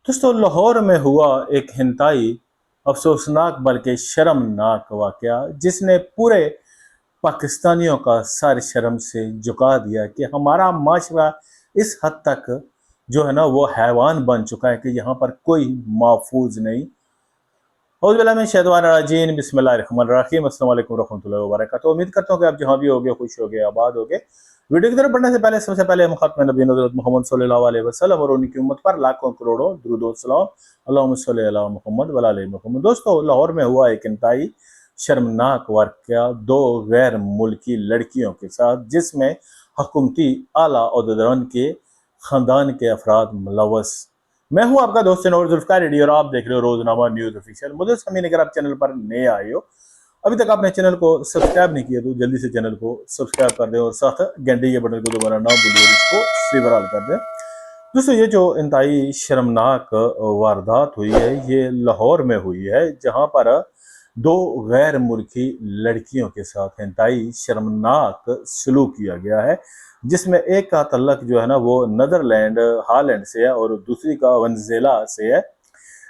दोस्तों लाहौर में हुआ एक हिंताई अफसोसनाक बल्कि शर्मनाक वाकया जिसने पूरे पाकिस्तानियों का सर शर्म से झुका दिया कि हमारा माशरा इस हद तक जो है ना वो हैवान बन चुका है कि यहाँ पर कोई महफूज नहीं। औज़ुबिल्लाहि बिस्मिल्लाहिर्रहमानिर्रहीम अस्सलाम वालेकुम रहमतुल्लाहि व बरकातहू। उम्मीद करता हूँ कि आप जहाँ भी होगे खुश होगे आबाद होगे। वीडियो की तरफ बढ़ने से पहले सबसे पहले हम खत्म नबी हज़रत मोहम्मद सल्लल्लाहु अलैहि वसल्लम और उनकी उम्मत पर लाखों करोड़ों दुरूद व सलाम अल्लाहुम्मा सल्लि अला मुहम्मद व अला आलि मुहम्मद। दोस्तों लाहौर में हुआ एक इंतहाई शर्मनाक वाक़या दो गैर मुल्की लड़कियों के साथ जिसमें हुकूमती आला ओहदेदारान के ख़ानदान के अफराद मुलव्वस। मैं हूं आपका दोस्त नौर जुल्फ़िकार रेडी और आप देख रहे हो रोजनामा न्यूज ऑफिशियल। मुझे समीन, अगर आप चैनल पर नए आए हो, अभी तक आपने चैनल को सब्सक्राइब नहीं किया तो जल्दी से चैनल को सब्सक्राइब कर दें और साथ घंटे के बटन को दोबारा ना भूलिए, इसको श्रीवराल कर दें। दोस्तों ये जो इंतहाई शर्मनाक वारदात हुई है ये लाहौर में हुई है, जहां पर दो गैर मुल्की लड़कियों के साथ इंतहाई शर्मनाक सलूक किया गया है, जिसमें एक का तल्लक जो है ना वो नीदरलैंड हॉलैंड से है और दूसरी का वेनेज़ुएला से है।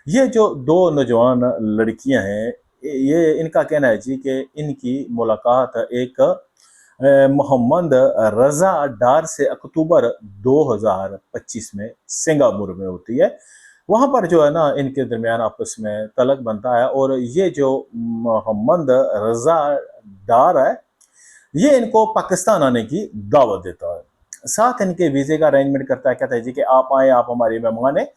ये जो दो नौजवान लड़कियां हैं, ये इनका कहना है जी कि इनकी मुलाकात एक मोहम्मद रजा डार से अक्टूबर 2025 में सिंगापुर में होती है। वहां पर जो है ना इनके दरमियान आपस में तलक बनता है और ये जो मोहम्मद रजा डार है ये इनको पाकिस्तान आने की दावत देता है, साथ इनके वीज़े का अरेंजमेंट करता है। कहता है जी कि आप आए, आप हमारे मेहमान हैं,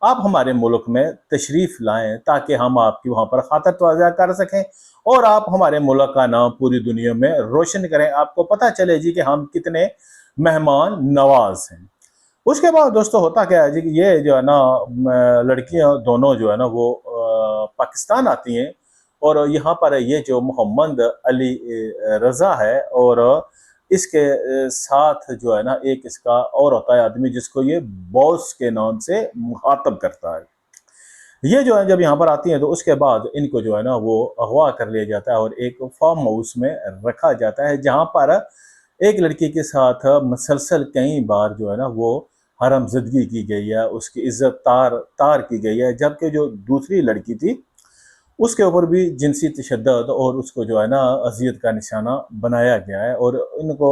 आप हमारे मुल्क में तशरीफ़ लाएं ताकि हम आपकी वहाँ पर खातर तवाज़ा कर सकें और आप हमारे मुल्क का नाम पूरी दुनिया में रोशन करें, आपको पता चले जी कि हम कितने मेहमान नवाज हैं। उसके बाद दोस्तों होता क्या है जी कि ये जो है ना लड़कियां दोनों जो है ना वो पाकिस्तान आती हैं और यहाँ पर ये जो मोहम्मद अली रजा है और इसके साथ जो है ना एक इसका और होता है आदमी जिसको ये बॉस के नाम से मुखातब करता है। ये जो है जब यहाँ पर आती हैं तो उसके बाद इनको जो है ना वो अगवा कर लिया जाता है और एक फार्म हाउस में रखा जाता है, जहाँ पर एक लड़की के साथ मसलसल कई बार जो है ना वो हरामज़दगी की गई है, उसकी इज्जत तार तार की गई है, जबकि जो दूसरी लड़की थी उसके ऊपर भी जिनसी तशद्दुद और उसको जो है ना अजियत का निशाना बनाया गया है। और इनको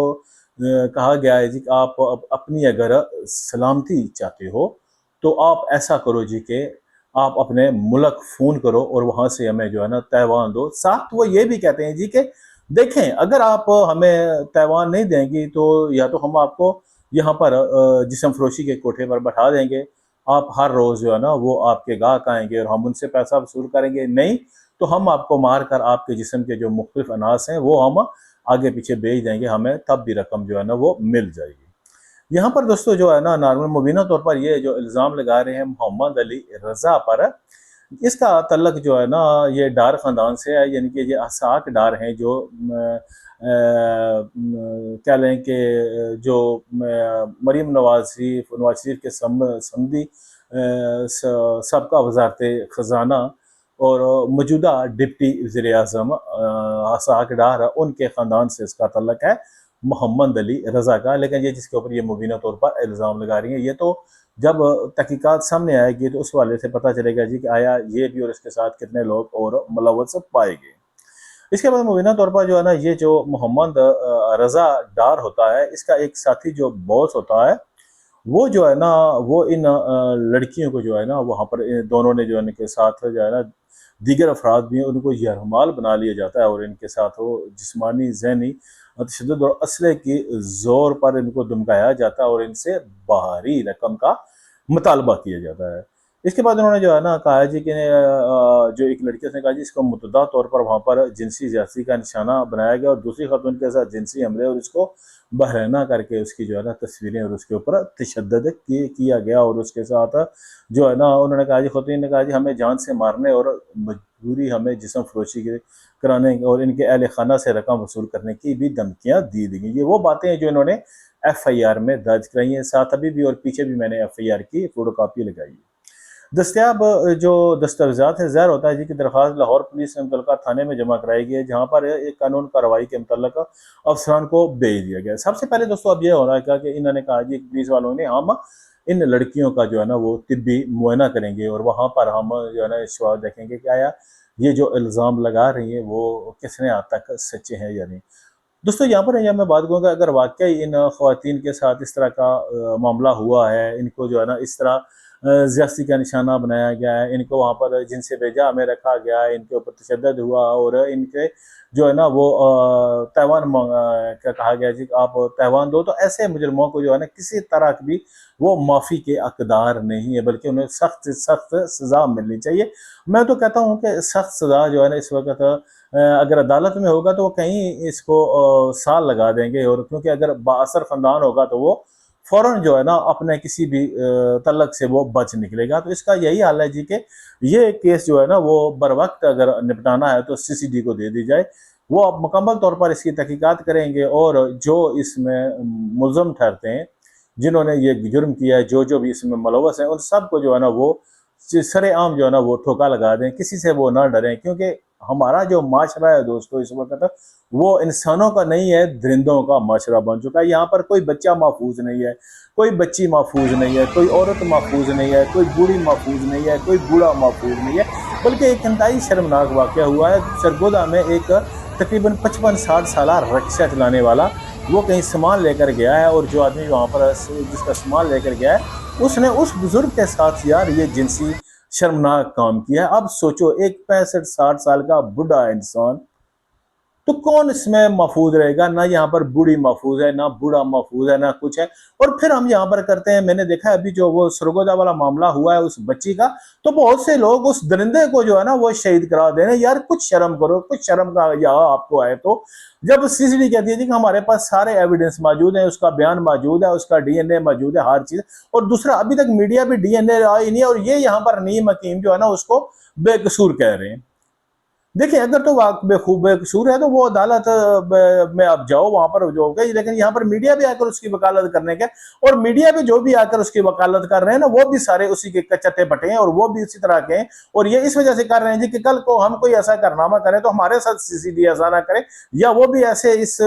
कहा गया है जी कि आप अपनी अगर सलामती चाहते हो तो आप ऐसा करो जी कि आप अपने मुल्क फ़ोन करो और वहाँ से हमें जो है ना तैवान दो। साथ वो ये भी कहते हैं जी कि देखें, अगर आप हमें तैवान नहीं देंगी तो या तो हम आपको यहाँ पर जिस्म फरोशी के कोठे पर बैठा देंगे, आप हर रोज़ जो है ना वो आपके गाहक आएंगे और हम उनसे पैसा वसूल करेंगे, नहीं तो हम आपको मार कर आपके जिस्म के जो मुख्तलिफ अनाज हैं वो हम आगे पीछे बेच देंगे, हमें तब भी रकम जो है ना वो मिल जाएगी। यहाँ पर दोस्तों जो है ना नॉर्मल मुबीना तौर पर ये जो इल्ज़ाम लगा रहे हैं मोहम्मद अली रजा पर, इसका तल्लक जो है ना ये डार ख़ानदान से है, यानी कि ये असाक डार हैं जो क्या लें कि जो मरीम नवाज शरीफ के समधी सबका वजारत ख़जाना और मौजूदा डिप्टी वज़ीर आज़म असाक डार उनके ख़ानदान से इसका तल्लक है मोहम्मद अली रजा का। लेकिन ये जिसके ऊपर ये मुबीना तौर पर इल्ज़ाम लगा रही हैं, ये तो जब तहकीकात सामने आएगी तो उस वाले से पता चलेगा जी कि आया ये भी और इसके साथ कितने लोग और मुलव्वस पाए गए। इसके बाद मुबीना तौर पर जो है ना ये जो मोहम्मद रजा डार होता है, इसका एक साथी जो बॉस होता है वो जो है ना वो इन लड़कियों को जो है ना वहाँ पर दोनों ने जो है इनके साथ जो है ना दीगर अफराद भी हैं उनको यरमाल बना लिया जाता है और इनके साथ वो जिस्मानी ज़हनी तशद्दुद और असले की ज़ोर पर इनको धमकाया जाता है और इनसे बाहरी रकम का मुतालबा किया जाता है। इसके बाद उन्होंने जो है ना कहा है जी कि जो एक लड़की ने कहा जी इसको मुतदा तौर पर वहाँ पर जिनसी ज़्यादती का निशाना बनाया गया और दूसरी खातून के साथ जिनसी हमले और इसको बहराना करके उसकी जो है ना तस्वीरें और उसके ऊपर तशद्दुद किया गया और उसके साथ जो है ना उन्होंने कहा जी खातून ने कहा जी हमें जान से मारने और मजबूरी हमें जिस्म फरोशी के कराने और इनके अहल खाना से रकम वसूल करने की भी धमकियाँ दी गई। ये वो बातें हैं जो इन्होंने FIR में दर्ज कराई हैं, साथ अभी भी और पीछे भी मैंने FIR की फोटो कापी लगाई है। दस्तियाब जो दस्तावेज़ात है ज़ाहिर होता है जी की दरख्वास्त लाहौर पुलिस से मुतल्लिका थाने में जमा कराई गई है, जहाँ पर एक कानून कार्रवाई के मुतल्लिक अफसरान को भेज दिया गया है। सबसे पहले दोस्तों अब ये हो रहा है कि इन्होंने कहा जी पुलिस वालों ने हम इन लड़कियों का जो है ना वो तिब्बी मुआयना करेंगे और वहाँ पर हम जो है ना इस बात देखेंगे कि आया ये जो इल्ज़ाम लगा रही है वो कितने हद तक सच्चे हैं या नहीं। दोस्तों यहाँ पर मैं बात करूँगा, अगर वाकई इन ख़वातीन के साथ इस तरह का मामला हुआ है, इनको जो है ना इस तरह ज़्यादती का निशाना बनाया गया है, इनको वहाँ पर जिनसे बेजा में रखा गया है, इनके ऊपर तशद्दुद हुआ और इनके जो है ना वो तैवान क्या कहा गया जी आप तैवान दो, तो ऐसे मुजरमों को जो है ना किसी तरह की भी वो माफ़ी के हकदार नहीं है, बल्कि उन्हें सख्त से सख्त सज़ा मिलनी चाहिए। मैं तो कहता हूँ कि सख्त सज़ा जो है ना इस वक्त अगर अदालत में होगा तो वो कहीं इसको साल लगा देंगे, और क्योंकि अगर बाअसर ख़ानदान होगा तो वो फ़ौरन जो है ना अपने किसी भी तलक से वो बच निकलेगा। तो इसका यही हाल है जी कि ये केस जो है ना वो बर वक्त अगर निपटाना है तो CCD को दे दी जाए, वो अब मुकम्मल तौर पर इसकी तहकीकात करेंगे और जो इसमें मुलज़म ठहरते हैं, जिन्होंने ये जुर्म किया है, जो भी इसमें मुलव्वस है, उन सब को जो है ना वो सरेआम जो है ना वो ठोका लगा दें, किसी से वो ना डरें, क्योंकि हमारा जो माशरा है दोस्तों इस वक्त वो इंसानों का नहीं है, दरिंदों का माशरा बन चुका है। यहाँ पर कोई बच्चा महफूज नहीं है, कोई बच्ची महफूज नहीं है, कोई औरत महफूज नहीं है, कोई बूढ़ी महफूज नहीं है, कोई बूढ़ा महफूज नहीं है। बल्कि एक इंतहाई शर्मनाक वाक़या हुआ है सरगोदा में, एक तकरीबन 55-60 साल रिक्शा चलाने वाला वो कहीं सामान लेकर गया है, और जो आदमी वहाँ पर जिसका सामान लेकर गया है उसने उस बुजुर्ग के साथ यार ये जिनसी शर्मनाक काम किया है। अब सोचो एक 65-60 साल का बुढ़ा इंसान, तो कौन इसमें महफूज रहेगा? ना यहाँ पर बूढ़ी महफूज है, ना बूढ़ा महफूज है, ना कुछ है। और फिर हम यहाँ पर करते हैं, मैंने देखा है अभी जो वो सरगोदा वाला मामला हुआ है उस बच्ची का, तो बहुत से लोग उस दरिंदे को जो है ना वो शहीद करा दे रहे हैं। यार कुछ शर्म करो, कुछ शर्म का यहाँ आपको आए तो। जब CCD कहती है कि हमारे पास सारे एविडेंस मौजूद है, उसका बयान मौजूद है, उसका DNA मौजूद है, हर चीज, और दूसरा अभी तक मीडिया भी DNA आई नहीं है, और ये यहाँ पर नीम हकीम जो है ना उसको बेकसूर कह रहे हैं। देखिए अगर तो बेखूब बेकसूर है तो वो अदालत में आप जाओ, वहां पर जो होगा। लेकिन यहाँ पर मीडिया भी आकर उसकी वकालत करने के, और मीडिया भी जो भी आकर उसकी वकालत कर रहे हैं ना वो भी सारे उसी के चट्टे बटे हैं, और वो भी इसी तरह के हैं। और ये इस वजह से कर रहे हैं जी कि कल को हम कोई ऐसा कारनामा करें तो हमारे साथ CCD ऐसा ना करे, या वो भी ऐसे इस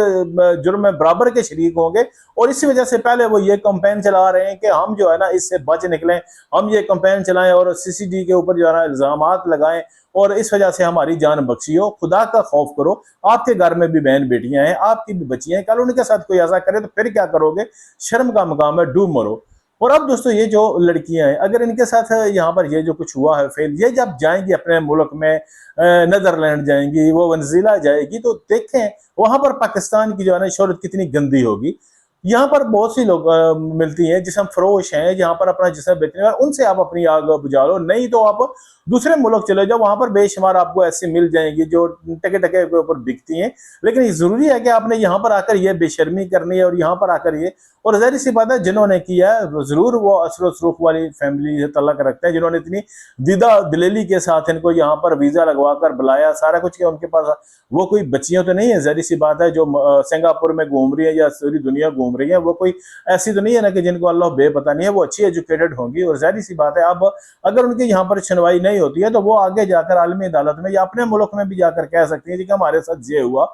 जुर्म में बराबर के शरीक होंगे। और इसी वजह से पहले वो ये कंपेन चला रहे हैं कि हम जो है ना इससे बच निकलें, हम ये कंपेन चलाएं और CCD के ऊपर जो है ना इल्जामात लगाएं, और इस वजह से हमारी जान बख्शी हो। खुदा का खौफ करो, आपके घर में भी बहन बेटियां हैं, आपकी भी बच्चियां हैं, कल उनके साथ कोई ऐसा करे तो फिर क्या करोगे? शर्म का मकाम है, डूब मरो। और अब दोस्तों ये जो लड़कियां हैं, अगर इनके साथ यहाँ पर ये जो कुछ हुआ है फेल, ये जब जाएंगी अपने मुल्क में, नीदरलैंड जाएंगी, वो वेनेज़ुएला जाएगी, तो देखें वहां पर पाकिस्तान की जो है ना शोहरत कितनी गंदी होगी। यहाँ पर बहुत सी लोग मिलती हैं जिसम फरोश हैं, जहाँ पर अपना जिसम बेचने वाले, उनसे आप अपनी आग बुझा लो। नहीं तो आप दूसरे मुल्क चले जाओ, वहां पर बेशुमार आपको ऐसे मिल जाएंगी जो टके टके के ऊपर बिकती हैं। लेकिन जरूरी है कि आपने यहाँ पर आकर ये बेशर्मी करनी है, और यहाँ पर आकर ये, और ज़ाहिर सी बात है जिन्होंने किया जरूर वो असर सरूफ वाली फैमिली से तल्लक रखते हैं, जिन्होंने इतनी दीदा दिलेली के साथ इनको यहाँ पर वीजा लगवा कर बुलाया, सारा कुछ किया। उनके पास वो कोई बच्चियां तो नहीं है, ज़ाहिर सी बात है, जो सिंगापुर में घूम रही है या सारी दुनिया घूम रही है, वो कोई ऐसी तो नहीं है ना कि जिनको अल्लाह बेपता नहीं है, वो अच्छी एजुकेटेड होंगी। और ज़ाहिर सी बात है अब अगर उनकी यहाँ पर सुनवाई नहीं होती है तो वो आगे जाकर आलमी अदालत में या अपने मुल्क में भी जाकर कह सकती है कि हमारे साथ ये हुआ।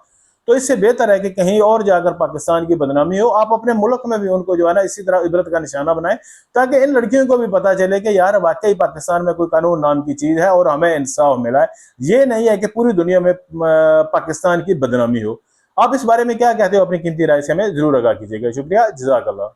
तो इससे बेहतर है कि कहीं और जाकर पाकिस्तान की बदनामी हो, आप अपने मुल्क में भी उनको जो है ना इसी तरह इबरत का निशाना बनाएं, ताकि इन लड़कियों को भी पता चले कि यार वाकई पाकिस्तान में कोई कानून नाम की चीज है और हमें इंसाफ मिला है। ये नहीं है कि पूरी दुनिया में पाकिस्तान की बदनामी हो। आप इस बारे में क्या कहते हो? अपनी कीमती राय से हमें जरूर आगाह कीजिएगा। शुक्रिया, जज़ाकल्लाह।